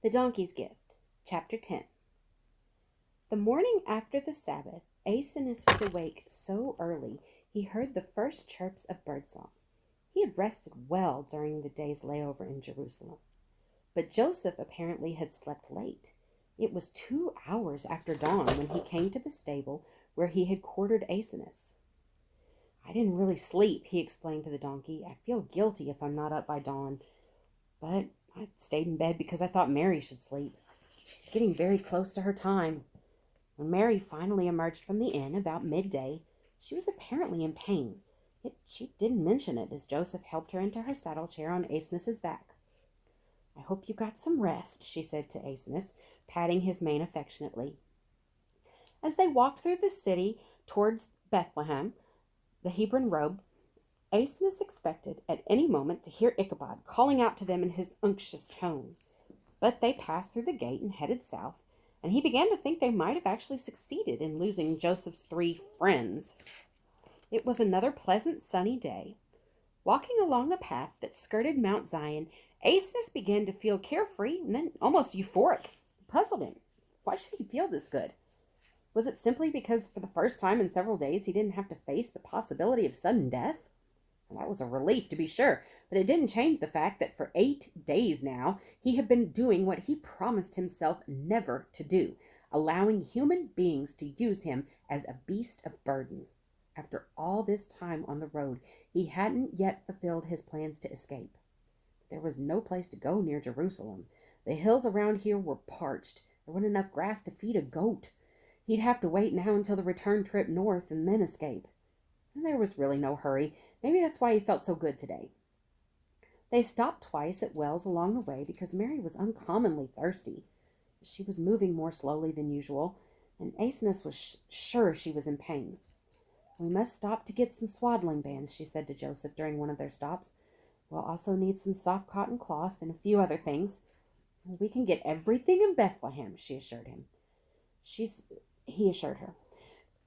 The Donkey's Gift, Chapter 10. The morning after the Sabbath, Aeneas was awake so early he heard the first chirps of birdsong. He had rested well during the day's layover in Jerusalem. But Joseph apparently had slept late. It was 2 hours after dawn when he came to the stable where he had quartered Aeneas. "I didn't really sleep," he explained to the donkey. "I feel guilty if I'm not up by dawn. But I stayed in bed because I thought Mary should sleep. She's getting very close to her time." When Mary finally emerged from the inn about midday, she was apparently in pain. Yet she didn't mention it as Joseph helped her into her saddle chair on Aeneas's back. "I hope you got some rest," she said to Aeneas, patting his mane affectionately. As they walked through the city towards Bethlehem, the Hebron road, Aeneas expected at any moment to hear Ichabod calling out to them in his unctuous tone. But they passed through the gate and headed south, and he began to think they might have actually succeeded in losing Joseph's 3 friends. It was another pleasant sunny day. Walking along the path that skirted Mount Zion, Aeneas began to feel carefree and then almost euphoric. It puzzled him. Why should he feel this good? Was it simply because for the first time in several days he didn't have to face the possibility of sudden death? That was a relief, to be sure, but it didn't change the fact that for 8 days now he had been doing what he promised himself never to do, allowing human beings to use him as a beast of burden. After all this time on the road, he hadn't yet fulfilled his plans to escape. There was no place to go near Jerusalem. The hills around here were parched. There wasn't enough grass to feed a goat. He'd have to wait now until the return trip north and then escape. And there was really no hurry. Maybe that's why he felt so good today. They stopped twice at wells along the way because Mary was uncommonly thirsty. She was moving more slowly than usual, and Aeneas was sure she was in pain. "We must stop to get some swaddling bands," she said to Joseph during one of their stops. "We'll also need some soft cotton cloth and a few other things." "We can get everything in Bethlehem," he assured her.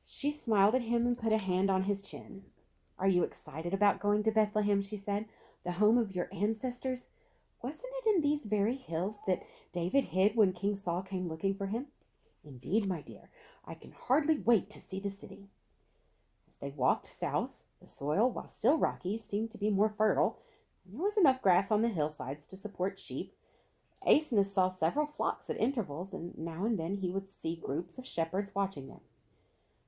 She smiled at him and put a hand on his chin. "Are you excited about going to Bethlehem?" she said. "The home of your ancestors? Wasn't it in these very hills that David hid when King Saul came looking for him?" "Indeed, my dear. I can hardly wait to see the city." As they walked south, the soil, while still rocky, seemed to be more fertile, and there was enough grass on the hillsides to support sheep. Aeneas saw several flocks at intervals, and now and then he would see groups of shepherds watching them.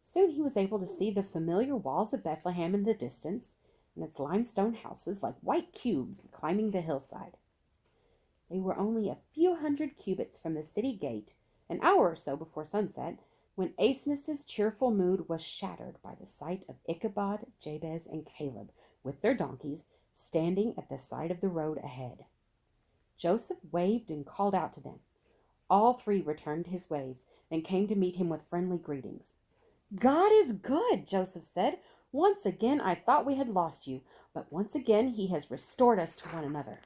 Soon he was able to see the familiar walls of Bethlehem in the distance, and its limestone houses like white cubes climbing the hillside. They were only a few hundred cubits from the city gate, an hour or so before sunset, when Aeneas's cheerful mood was shattered by the sight of Ichabod, Jabez, and Caleb, with their donkeys, standing at the side of the road ahead. Joseph waved and called out to them. All 3 returned his waves, and came to meet him with friendly greetings. "God is good," Joseph said. "Once again I thought we had lost you, but once again he has restored us to one another."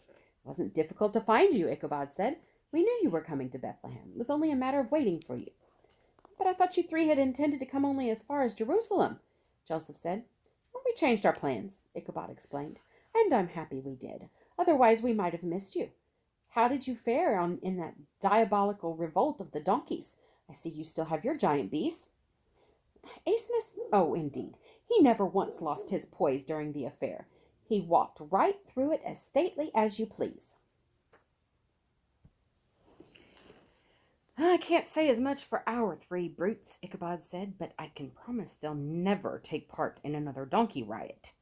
"It wasn't difficult to find you," Ichabod said. "We knew you were coming to Bethlehem. It was only a matter of waiting for you." "But I thought you 3 had intended to come only as far as Jerusalem," Joseph said. "Well, we changed our plans," Ichabod explained, "and I'm happy we did. Otherwise we might have missed you. How did you fare in that diabolical revolt of the donkeys? I see you still have your giant beasts." Aeneas, oh, indeed, he never once lost his poise during the affair. He walked right through it as stately as you please. "I can't say as much for our 3 brutes," Ichabod said, "but I can promise they'll never take part in another donkey riot."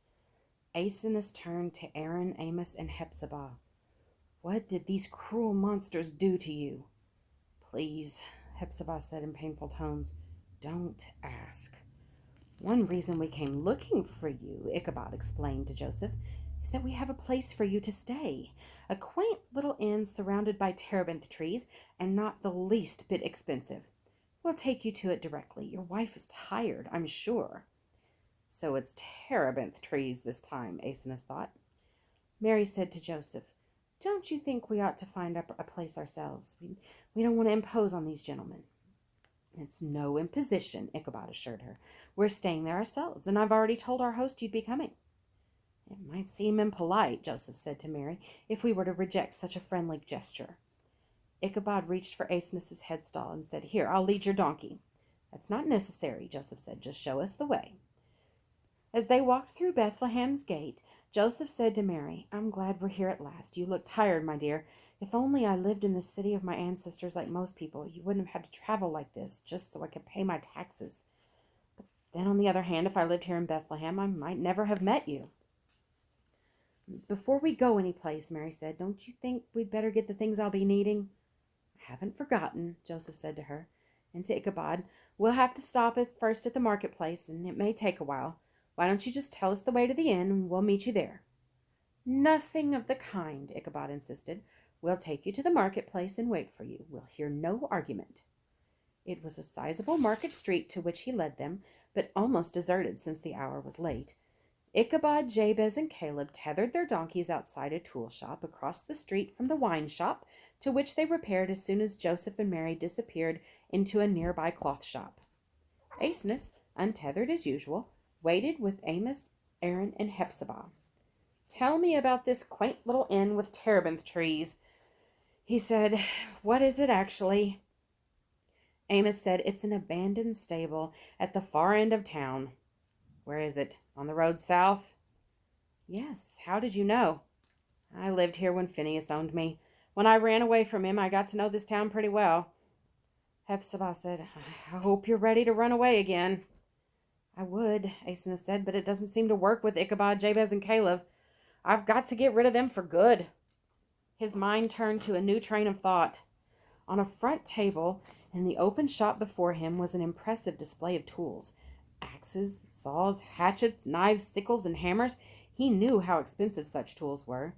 Aeneas turned to Aaron, Amos, and Hephzibah. "What did these cruel monsters do to you?" "Please," Hephzibah said in painful tones, "don't ask." "One reason we came looking for you," Ichabod explained to Joseph, "is that we have a place for you to stay. A quaint little inn surrounded by terebinth trees, and not the least bit expensive. We'll take you to it directly. Your wife is tired, I'm sure." "So it's terebinth trees this time," Aeneas thought. Mary said to Joseph, "Don't you think we ought to find a place ourselves? We don't want to impose on these gentlemen." "It's no imposition," Ichabod assured her. "We're staying there ourselves, and I've already told our host you'd be coming." "It might seem impolite," Joseph said to Mary, "if we were to reject such a friendly gesture." Ichabod reached for Asenath's headstall and said, "Here, I'll lead your donkey." "That's not necessary," Joseph said. "Just show us the way." As they walked through Bethlehem's gate, Joseph said to Mary, "I'm glad we're here at last. You look tired, my dear. If only I lived in the city of my ancestors like most people, you wouldn't have had to travel like this just so I could pay my taxes. But then, on the other hand, if I lived here in Bethlehem, I might never have met you." "Before we go any place," Mary said, "don't you think we'd better get the things I'll be needing?" "I haven't forgotten," Joseph said to her. And to Ichabod, "We'll have to stop first at the marketplace, and it may take a while. Why don't you just tell us the way to the inn, and we'll meet you there?" "Nothing of the kind," Ichabod insisted. "We'll take you to the marketplace and wait for you. We'll hear no argument." It was a sizable market street to which he led them, but almost deserted since the hour was late. Ichabod, Jabez, and Caleb tethered their donkeys outside a tool shop across the street from the wine shop, to which they repaired as soon as Joseph and Mary disappeared into a nearby cloth shop. Asenath, untethered as usual, waited with Amos, Aaron, and Hephzibah. "Tell me about this quaint little inn with terebinth trees," he said. "What is it actually?" Amos said, "It's an abandoned stable at the far end of town." "Where is it? On the road south?" "Yes. How did you know?" "I lived here when Phineas owned me. When I ran away from him, I got to know this town pretty well." Hephzibah said, "I hope you're ready to run away again." "I would," Asenath said, "but it doesn't seem to work with Ichabod, Jabez, and Caleb. I've got to get rid of them for good." His mind turned to a new train of thought. On a front table in the open shop before him was an impressive display of tools. Axes, saws, hatchets, knives, sickles, and hammers. He knew how expensive such tools were.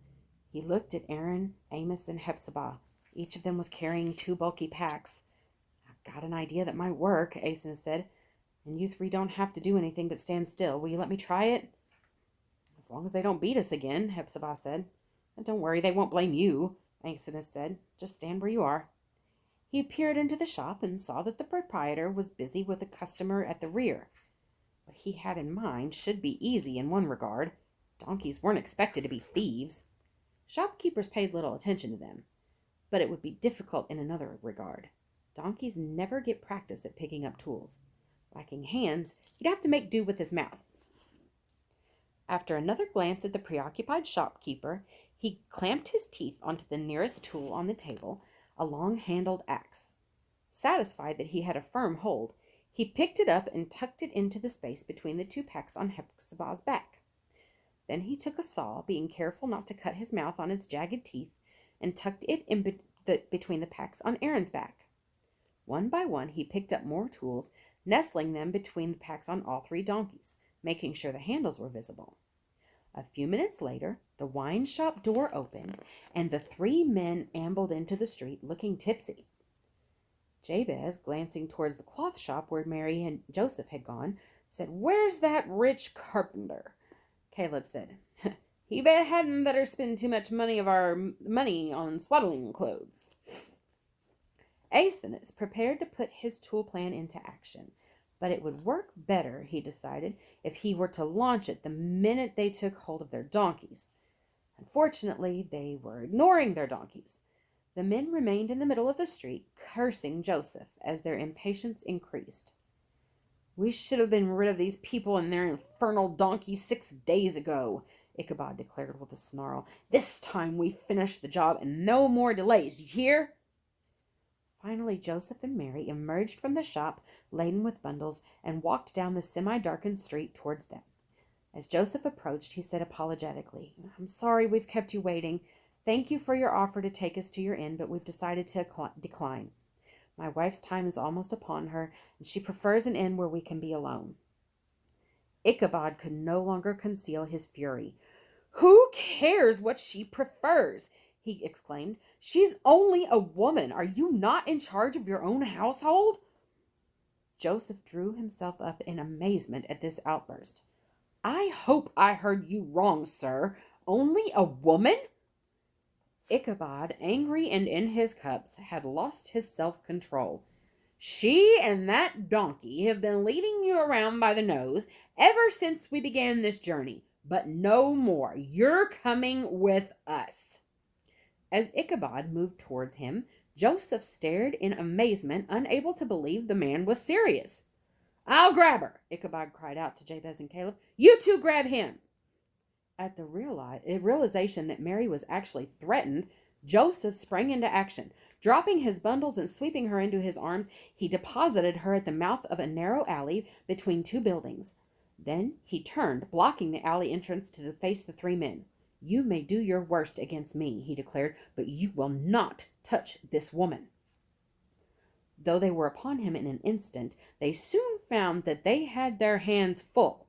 He looked at Aaron, Amos, and Hephzibah. Each of them was carrying 2 bulky packs. "I've got an idea that might work," Asenath said. "And you 3 don't have to do anything but stand still. Will you let me try it?" "As long as they don't beat us again," Hephzibah said. "And don't worry, they won't blame you," Asenath said. "Just stand where you are." He peered into the shop and saw that the proprietor was busy with a customer at the rear. What he had in mind should be easy in one regard. Donkeys weren't expected to be thieves. Shopkeepers paid little attention to them. But it would be difficult in another regard. Donkeys never get practice at picking up tools. Lacking hands, he'd have to make do with his mouth. After another glance at the preoccupied shopkeeper, he clamped his teeth onto the nearest tool on the table, a long-handled axe. Satisfied that he had a firm hold, he picked it up and tucked it into the space between the 2 packs on Hephzibah's back. Then he took a saw, being careful not to cut his mouth on its jagged teeth, and tucked it in between the packs on Aaron's back. One by one, he picked up more tools, nestling them between the packs on all 3 donkeys, making sure the handles were visible. A few minutes later, the wine shop door opened, and the 3 men ambled into the street, looking tipsy. Jabez, glancing towards the cloth shop where Mary and Joseph had gone, said, "Where's that rich carpenter?" Caleb said, "He hadn't better spend too much of our money on swaddling clothes." Asenath prepared to put his tool plan into action, but it would work better, he decided, if he were to launch it the minute they took hold of their donkeys. Unfortunately, they were ignoring their donkeys. The men remained in the middle of the street, cursing Joseph as their impatience increased. "We should have been rid of these people and their infernal donkeys 6 days ago," Ichabod declared with a snarl. "This time we finish the job and no more delays, you hear?" Finally, Joseph and Mary emerged from the shop, laden with bundles, and walked down the semi-darkened street towards them. As Joseph approached, he said apologetically, "I'm sorry we've kept you waiting. Thank you for your offer to take us to your inn, but we've decided to decline. My wife's time is almost upon her, and she prefers an inn where we can be alone." Ichabod could no longer conceal his fury. "Who cares what she prefers?" he exclaimed. "She's only a woman. Are you not in charge of your own household?" Joseph drew himself up in amazement at this outburst. "I hope I heard you wrong, sir. Only a woman?" Ichabod, angry and in his cups, had lost his self-control. "She and that donkey have been leading you around by the nose ever since we began this journey, but no more. You're coming with us." As Ichabod moved towards him, Joseph stared in amazement, unable to believe the man was serious. "I'll grab her," Ichabod cried out to Jabez and Caleb. "You two grab him." At the realization that Mary was actually threatened, Joseph sprang into action. Dropping his bundles and sweeping her into his arms, he deposited her at the mouth of a narrow alley between two buildings. Then he turned, blocking the alley entrance to face the three men. "You may do your worst against me," he declared, "but you will not touch this woman." Though they were upon him in an instant, they soon found that they had their hands full.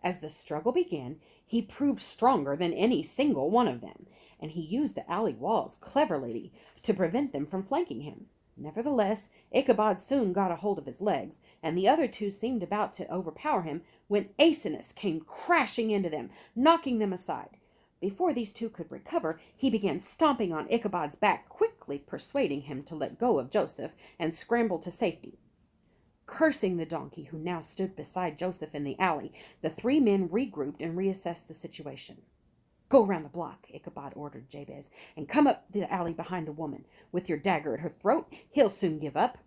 As the struggle began, he proved stronger than any single one of them, and he used the alley walls cleverly to prevent them from flanking him. Nevertheless, Ichabod soon got a hold of his legs, and the other two seemed about to overpower him when Aeneas came crashing into them, knocking them aside. Before these two could recover, he began stomping on Ichabod's back, quickly persuading him to let go of Joseph and scramble to safety. Cursing the donkey, who now stood beside Joseph in the alley, the three men regrouped and reassessed the situation. "Go around the block," Ichabod ordered Jabez, "and come up the alley behind the woman. With your dagger at her throat, he'll soon give up."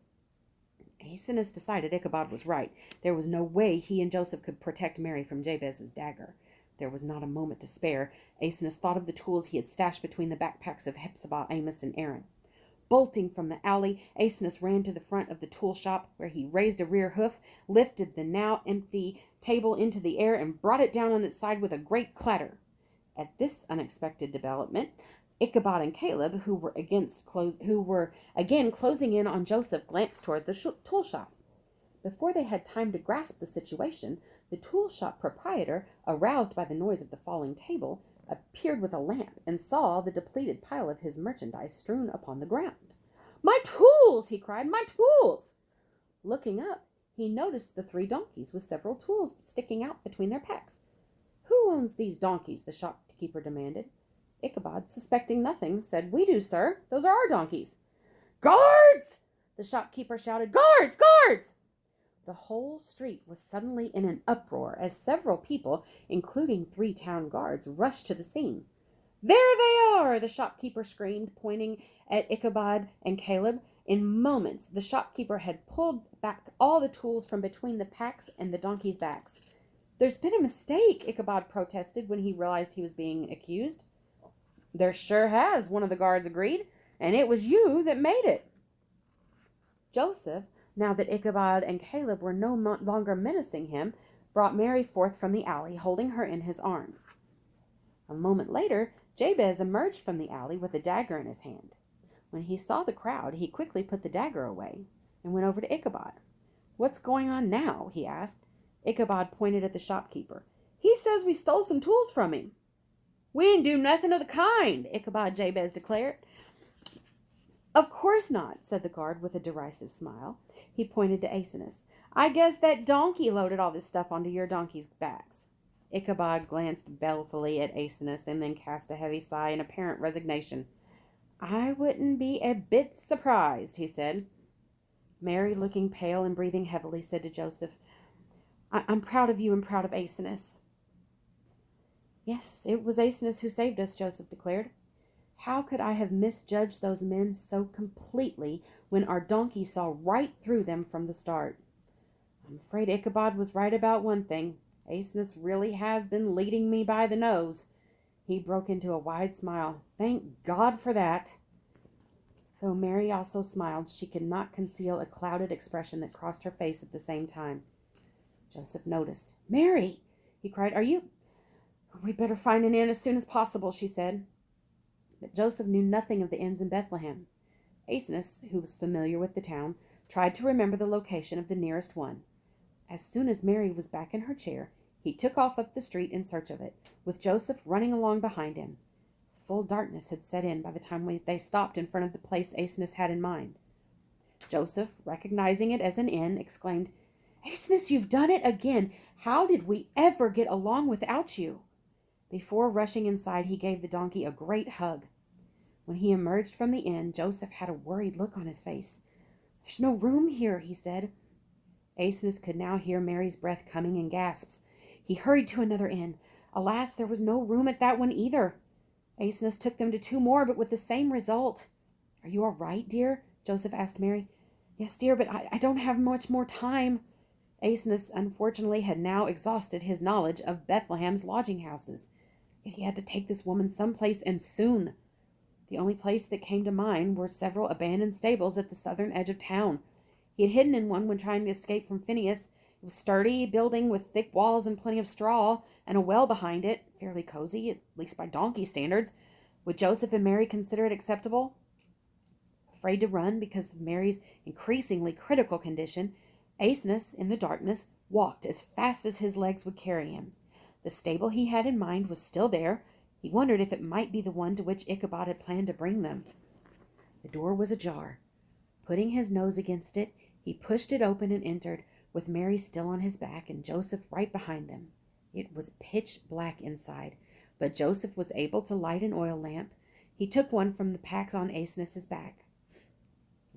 Aeneas decided Ichabod was right. There was no way he and Joseph could protect Mary from Jabez's dagger. There was not a moment to spare. Aeneas thought of the tools he had stashed between the backpacks of Hephzibah, Amos, and Aaron. Bolting from the alley, Aeneas ran to the front of the tool shop, where he raised a rear hoof, lifted the now empty table into the air, and brought it down on its side with a great clatter. At this unexpected development, Ichabod and Caleb, who were again closing in on Joseph, glanced toward the tool shop. Before they had time to grasp the situation, the tool shop proprietor, aroused by the noise of the falling table, appeared with a lamp and saw the depleted pile of his merchandise strewn upon the ground. "My tools!" he cried. "My tools!" Looking up, he noticed the three donkeys with several tools sticking out between their packs. "Who owns these donkeys?" the shopkeeper demanded. Ichabod, suspecting nothing, said, "We do, sir. Those are our donkeys." "Guards!" the shopkeeper shouted. "Guards! Guards!" The whole street was suddenly in an uproar as several people, including 3 town guards, rushed to the scene. "There they are!" the shopkeeper screamed, pointing at Ichabod and Caleb. In moments, the shopkeeper had pulled back all the tools from between the packs and the donkeys' backs. "There's been a mistake," Ichabod protested when he realized he was being accused. "There sure has," one of the guards agreed, "and it was you that made it." Joseph, now that Ichabod and Caleb were no longer menacing him, brought Mary forth from the alley, holding her in his arms. A moment later, Jabez emerged from the alley with a dagger in his hand. When he saw the crowd, he quickly put the dagger away and went over to Ichabod. "What's going on now?" he asked. Ichabod pointed at the shopkeeper. "He says we stole some tools from him." "We didn't do nothing of the kind," Ichabod Jabez declared. "Of course not," said the guard with a derisive smile. He pointed to Aeneas. "I guess that donkey loaded all this stuff onto your donkey's backs." Ichabod glanced balefully at Aeneas and then cast a heavy sigh in apparent resignation. "I wouldn't be a bit surprised," he said. Mary, looking pale and breathing heavily, said to Joseph, I'm proud of you and proud of Aeneas." "Yes, it was Aeneas who saved us," Joseph declared. "How could I have misjudged those men so completely when our donkey saw right through them from the start? I'm afraid Ichabod was right about one thing. Aeneas really has been leading me by the nose." He broke into a wide smile. "Thank God for that." Though Mary also smiled, she could not conceal a clouded expression that crossed her face at the same time. Joseph noticed. "Mary!" he cried. "We'd better find an inn as soon as possible," she said. But Joseph knew nothing of the inns in Bethlehem. Aeneas, who was familiar with the town, tried to remember the location of the nearest one. As soon as Mary was back in her chair, he took off up the street in search of it, with Joseph running along behind him. Full darkness had set in by the time they stopped in front of the place Aeneas had in mind. Joseph, recognizing it as an inn, exclaimed, "Aeneas, you've done it again! How did we ever get along without you?" Before rushing inside, he gave the donkey a great hug. When he emerged from the inn, Joseph had a worried look on his face. "There's no room here," he said. Aeneas could now hear Mary's breath coming in gasps. He hurried to another inn. Alas, there was no room at that one either. Aeneas took them to 2 more, but with the same result. Are you all right, dear? Joseph asked Mary. Yes, dear, but I don't have much more time. Aeneas, unfortunately, had now exhausted his knowledge of Bethlehem's lodging houses. He had to take this woman someplace, and soon. The only place that came to mind were several abandoned stables at the southern edge of town. He had hidden in one when trying to escape from Phineas. It was a sturdy building with thick walls and plenty of straw, and a well behind it, fairly cozy, at least by donkey standards. Would Joseph and Mary consider it acceptable? Afraid to run because of Mary's increasingly critical condition, Aeneas, in the darkness, walked as fast as his legs would carry him. The stable he had in mind was still there. He wondered if it might be the one to which Ichabod had planned to bring them. The door was ajar. Putting his nose against it, he pushed it open and entered, with Mary still on his back and Joseph right behind them. It was pitch black inside, but Joseph was able to light an oil lamp. He took one from the packs on Aeneas's back.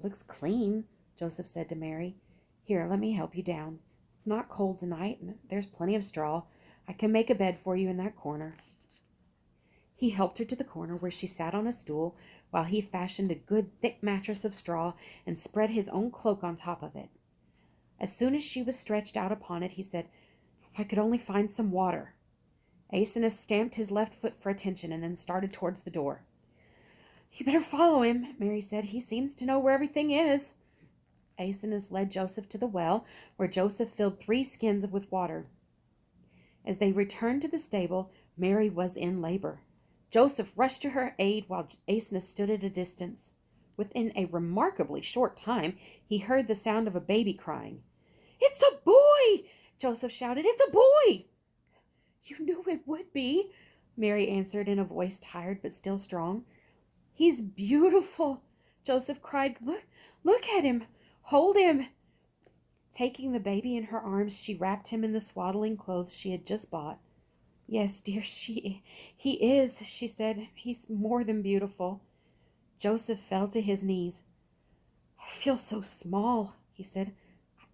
Looks clean, Joseph said to Mary. Here, let me help you down. It's not cold tonight, and there's plenty of straw. I can make a bed for you in that corner. He helped her to the corner where she sat on a stool while he fashioned a good thick mattress of straw and spread his own cloak on top of it. As soon as she was stretched out upon it, he said, If I could only find some water. Aeneas stamped his left foot for attention and then started towards the door. You better follow him, Mary said. He seems to know where everything is. Aeneas led Joseph to the well, where Joseph filled 3 skins with water. As they returned to the stable, Mary was in labor. Joseph rushed to her aid while Aeneas stood at a distance. Within a remarkably short time, he heard the sound of a baby crying. It's a boy! Joseph shouted. It's a boy! You knew it would be, Mary answered in a voice tired but still strong. He's beautiful, Joseph cried. Look at him. Hold him. Taking the baby in her arms, she wrapped him in the swaddling clothes she had just bought. Yes, dear, he is, she said. He's more than beautiful. Joseph fell to his knees. I feel so small, he said.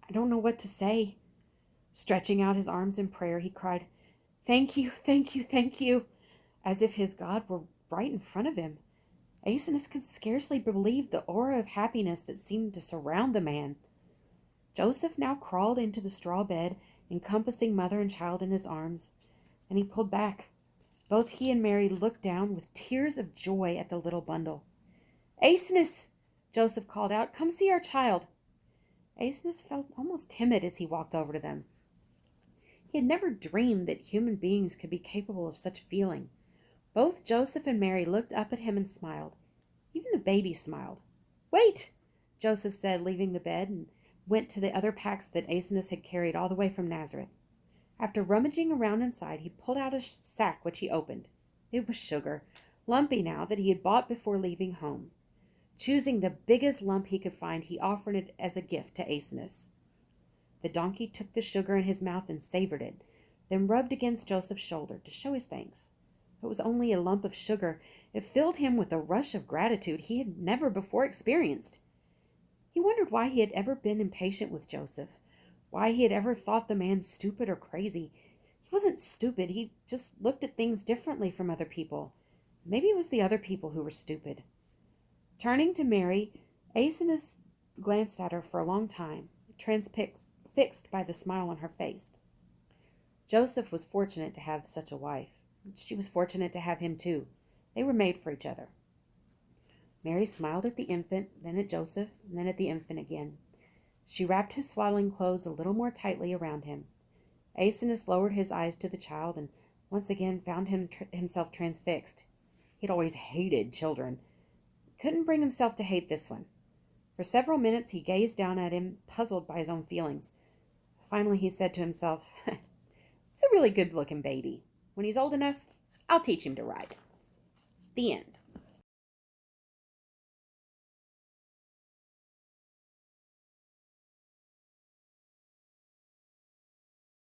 I don't know what to say. Stretching out his arms in prayer, he cried, Thank you, thank you, thank you, as if his God were right in front of him. Aeneas could scarcely believe the aura of happiness that seemed to surround the man. Joseph now crawled into the straw bed, encompassing mother and child in his arms, and he pulled back. Both he and Mary looked down with tears of joy at the little bundle. Aeneas, Joseph called out, come see our child. Aeneas felt almost timid as he walked over to them. He had never dreamed that human beings could be capable of such feeling. Both Joseph and Mary looked up at him and smiled. Even the baby smiled. Wait, Joseph said, leaving the bed, and went to the other packs that Aeneas had carried all the way from Nazareth. After rummaging around inside, he pulled out a sack which he opened. It was sugar, lumpy now, that he had bought before leaving home. Choosing the biggest lump he could find, he offered it as a gift to Aeneas. The donkey took the sugar in his mouth and savored it, then rubbed against Joseph's shoulder to show his thanks. It was only a lump of sugar. It filled him with a rush of gratitude he had never before experienced. He wondered why he had ever been impatient with Joseph, why he had ever thought the man stupid or crazy. He wasn't stupid. He just looked at things differently from other people. Maybe it was the other people who were stupid. Turning to Mary, Aeneas glanced at her for a long time, transfixed by the smile on her face. Joseph was fortunate to have such a wife. She was fortunate to have him too. They were made for each other. Mary smiled at the infant, then at Joseph, and then at the infant again. She wrapped his swaddling clothes a little more tightly around him. Aeneas lowered his eyes to the child and once again found himself transfixed. He'd always hated children. Couldn't bring himself to hate this one. For several minutes he gazed down at him, puzzled by his own feelings. Finally he said to himself, It's a really good-looking baby. When he's old enough, I'll teach him to ride. The end.